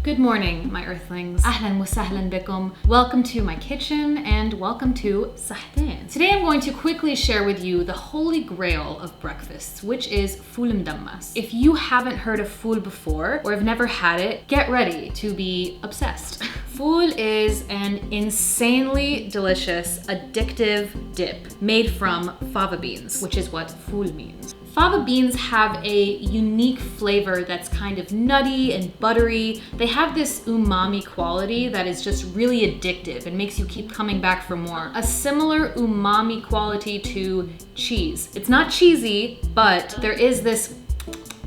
Good morning, my earthlings. Ahlan wa sahlan bikum. Welcome to my kitchen and welcome to Sahtein. Today I'm going to quickly share with you the holy grail of breakfasts, which is Ful Mudammas. If you haven't heard of ful before or have never had it, get ready to be obsessed. Ful is an insanely delicious, addictive dip made from fava beans, which is what ful means. Fava beans have a unique flavor that's kind of nutty and buttery. They have this umami quality that is just really addictive and makes you keep coming back for more. A similar umami quality to cheese. It's not cheesy, but there is this.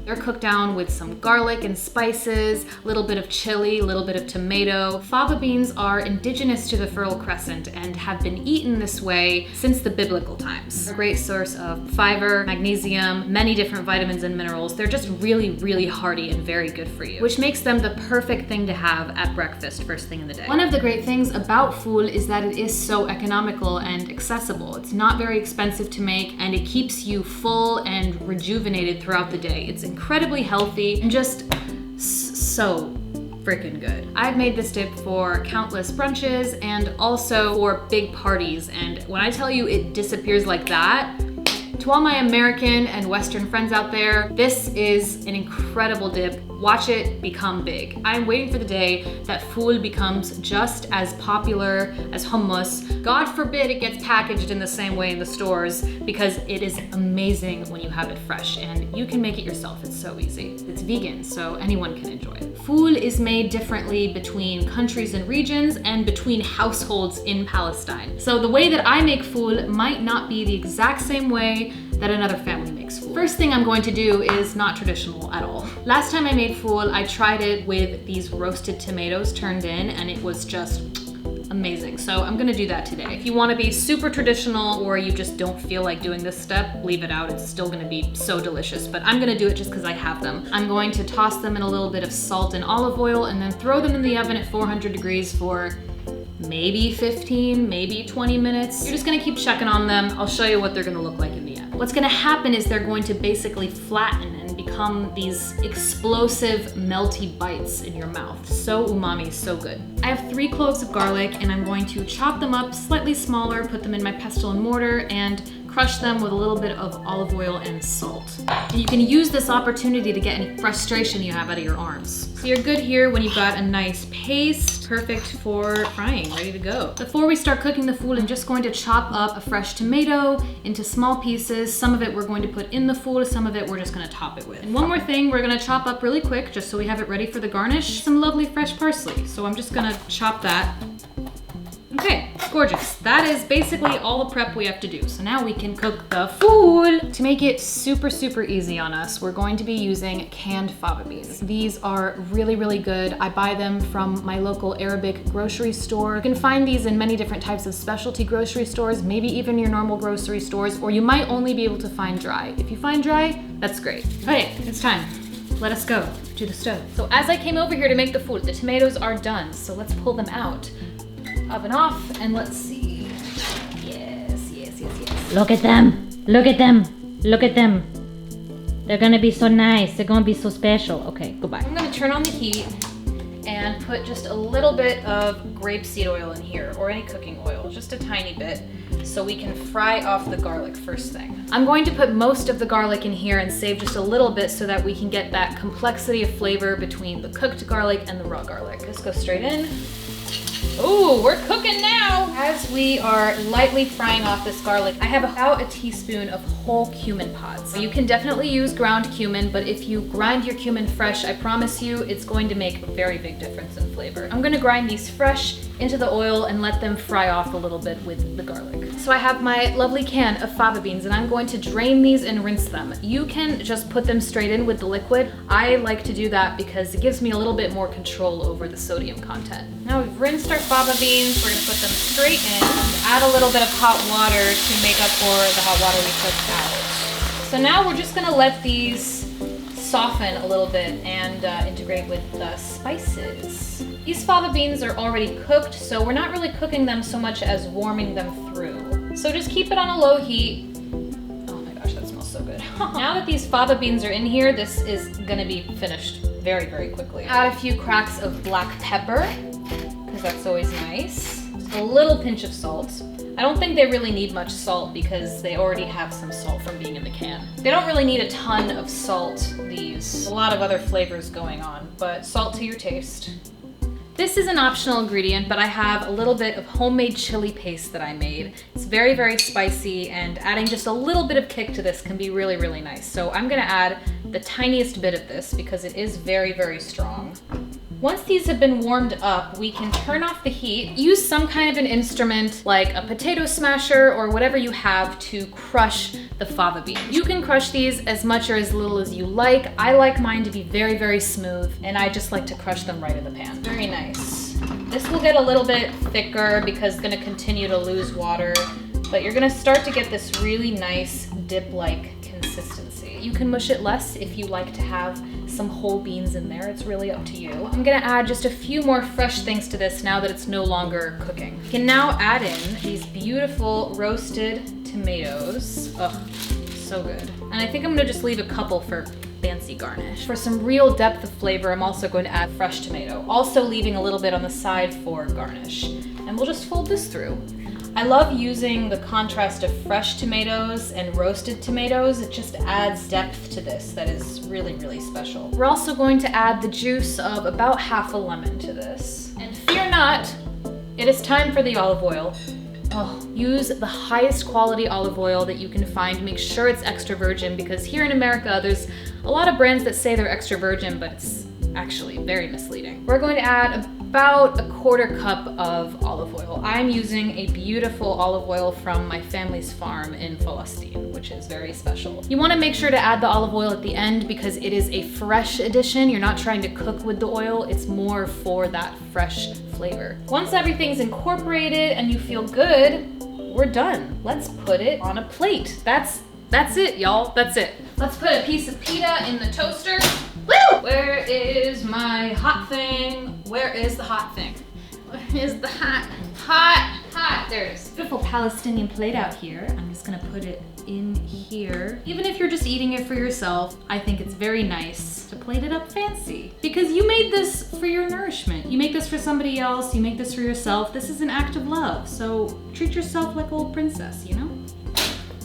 They're cooked down with some garlic and spices, a little bit of chili, a little bit of tomato. Fava beans are indigenous to the Fertile Crescent and have been eaten this way since the biblical times. A great source of fiber, magnesium, many different vitamins and minerals. They're just really, really hearty and very good for you, which makes them the perfect thing to have at breakfast first thing in the day. One of the great things about ful is that it is so economical and accessible. It's not very expensive to make and it keeps you full and rejuvenated throughout the day. It's incredibly healthy and just so freaking good. I've made this dip for countless brunches and also for big parties, and when I tell you it disappears like that, to all my American and Western friends out there, this is an incredible dip. Watch it become big. I'm waiting for the day that ful becomes just as popular as hummus. God forbid it gets packaged in the same way in the stores, because it is amazing when you have it fresh and you can make it yourself. It's so easy. It's vegan, so anyone can enjoy it. Ful is made differently between countries and regions and between households in Palestine. So the way that I make ful might not be the exact same way that another family makes ful. First thing I'm going to do is not traditional at all. Last time I made ful, I tried it with these roasted tomatoes turned in, and it was just amazing. So I'm gonna do that today. If you wanna be super traditional or you just don't feel like doing this step, leave it out. It's still gonna be so delicious, but I'm gonna do it just because I have them. I'm going to toss them in a little bit of salt and olive oil and then throw them in the oven at 400 degrees for maybe 15, maybe 20 minutes. You're just gonna keep checking on them. I'll show you what they're gonna look like in the end. What's gonna happen is they're going to basically flatten and become these explosive, melty bites in your mouth. So umami, so good. I have 3 cloves of garlic and I'm going to chop them up slightly smaller, put them in my pestle and mortar, and crush them with a little bit of olive oil and salt. And you can use this opportunity to get any frustration you have out of your arms. So you're good here when you've got a nice paste, perfect for frying, ready to go. Before we start cooking the ful, I'm just going to chop up a fresh tomato into small pieces. Some of it we're going to put in the ful, some of it we're just gonna top it with. And one more thing we're gonna chop up really quick, just so we have it ready for the garnish, some lovely fresh parsley. So I'm just gonna chop that. Okay, gorgeous. That is basically all the prep we have to do. So now we can cook the ful. To make it super, super easy on us, we're going to be using canned fava beans. These are really, really good. I buy them from my local Arabic grocery store. You can find these in many different types of specialty grocery stores, maybe even your normal grocery stores, or you might only be able to find dry. If you find dry, that's great. Okay, it's time. Let us go to the stove. So as I came over here to make the ful, the tomatoes are done. So let's pull them out. Oven off, and let's see. Yes, yes, yes, yes. Look at them. Look at them. Look at them. They're gonna be so nice. They're gonna be so special. Okay, goodbye. I'm gonna turn on the heat and put just a little bit of grapeseed oil in here, or any cooking oil, just a tiny bit, so we can fry off the garlic first thing. I'm going to put most of the garlic in here and save just a little bit so that we can get that complexity of flavor between the cooked garlic and the raw garlic. Let's go straight in. Ooh, we're cooking now! As we are lightly frying off this garlic, I have about a teaspoon of whole cumin pods. You can definitely use ground cumin, but if you grind your cumin fresh, I promise you it's going to make a very big difference in flavor. I'm gonna grind these fresh into the oil and let them fry off a little bit with the garlic. So I have my lovely can of fava beans and I'm going to drain these and rinse them. You can just put them straight in with the liquid. I like to do that because it gives me a little bit more control over the sodium content. Now we've rinsed our fava beans, we're gonna put them straight in, add a little bit of hot water to make up for the hot water we took out. So now we're just gonna let these soften a little bit and integrate with the spices. These fava beans are already cooked, so we're not really cooking them so much as warming them through. So just keep it on a low heat. Oh my gosh, that smells so good. Now that these fava beans are in here, this is gonna be finished very, very quickly. Add a few cracks of black pepper, because that's always nice. A little pinch of salt. I don't think they really need much salt because they already have some salt from being in the can. They don't really need a ton of salt, these. A lot of other flavors going on, but salt to your taste. This is an optional ingredient, but I have a little bit of homemade chili paste that I made. It's very, very spicy, and adding just a little bit of kick to this can be really, really nice. So I'm gonna add the tiniest bit of this because it is very, very strong. Once these have been warmed up, we can turn off the heat. Use some kind of an instrument like a potato smasher or whatever you have to crush the fava bean. You can crush these as much or as little as you like. I like mine to be very, very smooth, and I just like to crush them right in the pan. Very nice. This will get a little bit thicker because it's gonna continue to lose water, but you're gonna start to get this really nice dip-like consistency. You can mush it less if you like to have some whole beans in there. It's really up to you. I'm gonna add just a few more fresh things to this now that it's no longer cooking. You can now add in these beautiful roasted tomatoes. Ugh, so good. And I think I'm gonna just leave a couple for fancy garnish. For some real depth of flavor, I'm also going to add fresh tomato, also leaving a little bit on the side for garnish. And we'll just fold this through. I love using the contrast of fresh tomatoes and roasted tomatoes. It just adds depth to this that is really, really special. We're also going to add the juice of about half a lemon to this. And fear not, it is time for the olive oil. Oh, use the highest quality olive oil that you can find. Make sure it's extra virgin, because here in America, there's a lot of brands that say they're extra virgin, but it's actually very misleading. We're going to add about a quarter cup of olive oil. I'm using a beautiful olive oil from my family's farm in Palestine, which is very special. You want to make sure to add the olive oil at the end because it is a fresh addition. You're not trying to cook with the oil. It's more for that fresh flavor. Once everything's incorporated and you feel good, we're done. Let's put it on a plate. That's it, y'all. That's it. Let's put a piece of pita in the toaster. Woo! Where is my hot thing? Where is the hot thing? Where is the hot? There it is. Beautiful Palestinian plate out here. I'm just gonna put it in here. Even if you're just eating it for yourself, I think it's very nice to plate it up fancy. Because you made this for your nourishment. You make this for somebody else, you make this for yourself. This is an act of love. So treat yourself like a little princess, you know?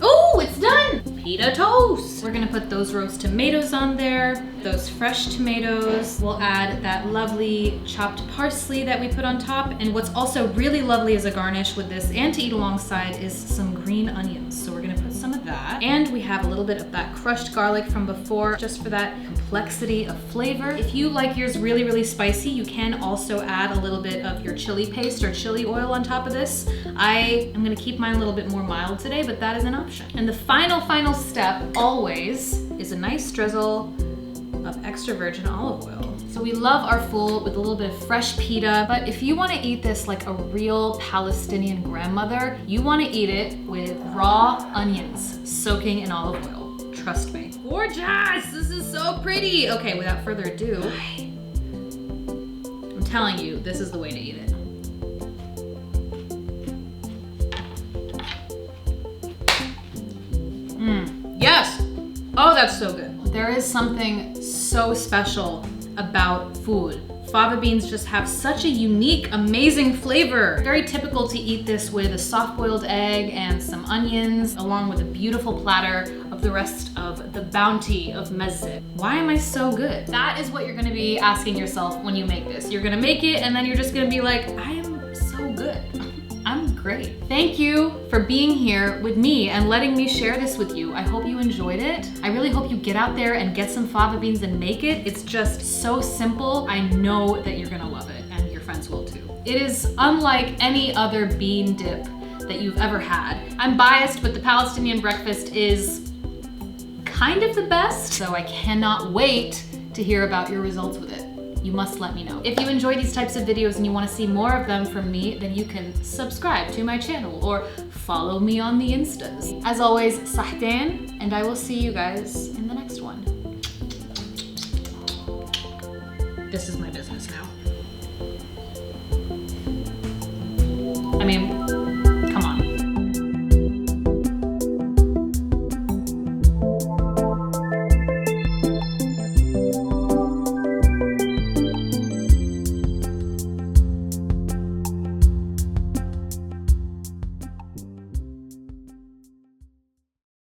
Oh, it's done! Pita toast! We're gonna put those roast tomatoes on there, those fresh tomatoes. We'll add that lovely chopped parsley that we put on top. And what's also really lovely as a garnish with this and to eat alongside is some green onions. So we're gonna put some of that. And we have a little bit of that crushed garlic from before, just for that complexity of flavor. If you like yours really, really spicy, you can also add a little bit of your chili paste or chili oil on top of this. I am gonna keep mine a little bit more mild today, but that is an option. And the final step always is a nice drizzle of extra virgin olive oil. So we love our ful with a little bit of fresh pita, but if you want to eat this like a real Palestinian grandmother, you want to eat it with raw onions soaking in olive oil. Trust me. Gorgeous! This is so pretty! Okay, without further ado, I'm telling you, this is the way to eat it. Yes! Oh, that's so good. There is something so special about food. Fava beans just have such a unique, amazing flavor. Very typical to eat this with a soft-boiled egg and some onions, along with a beautiful platter of the rest of the bounty of mezze. Why am I so good? That is what you're gonna be asking yourself when you make this. You're gonna make it and then you're just gonna be like, I am so good. I'm great. Thank you for being here with me and letting me share this with you. I hope you enjoyed it. I really hope you get out there and get some fava beans and make it. It's just so simple. I know that you're gonna love it and your friends will too. It is unlike any other bean dip that you've ever had. I'm biased, but the Palestinian breakfast is kind of the best, so I cannot wait to hear about your results with it. You must let me know. If you enjoy these types of videos and you want to see more of them from me, then you can subscribe to my channel or follow me on the Instas. As always, Sahtein, and I will see you guys